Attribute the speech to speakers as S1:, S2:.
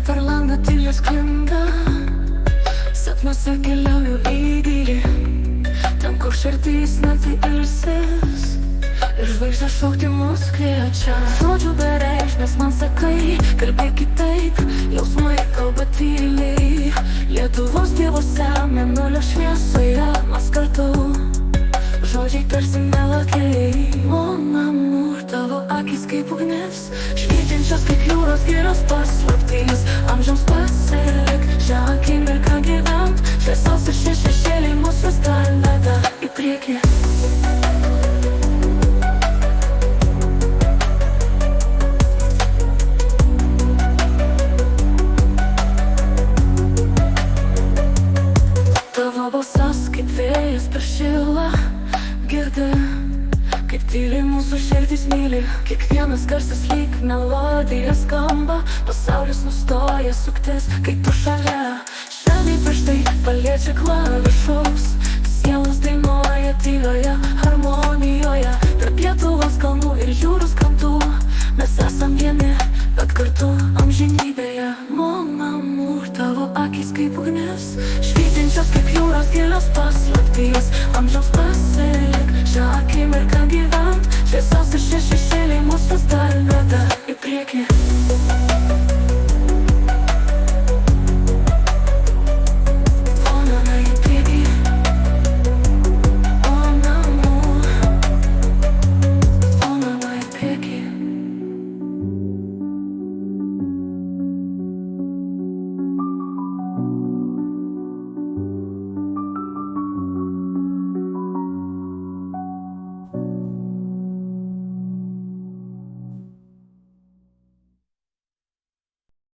S1: per langą tyliai sklinda. Sapnuose keliauju į gylį, ten kur širdys naktį ilsis ir žvaigždės šaukti mus kviečia. Žodžių bereikšmės man sakai, kalbėk kitaip, jausmai kalba tyliai. Lietuvos dievuose, mėnulio šviesoje mes kartu, žodžiai tarsi melagiai. O namur tavo akis kaip ugnis, švytinčios kaip jūros girios paslaptys. Amžiams pasilik šią akimirką gyvent, šviesos ir šešėliai mus vis dar veda į priekį. Tavo balsas kaip vėjas per šilą girdi, kaip tyliai mūsų širdys myli. Kiekvienas garsas lyg melodija skamba, pasaulis nustoja suktis, kai tu šalia. Švelniai pirštai paliečia klavišus, sielos dainuoja.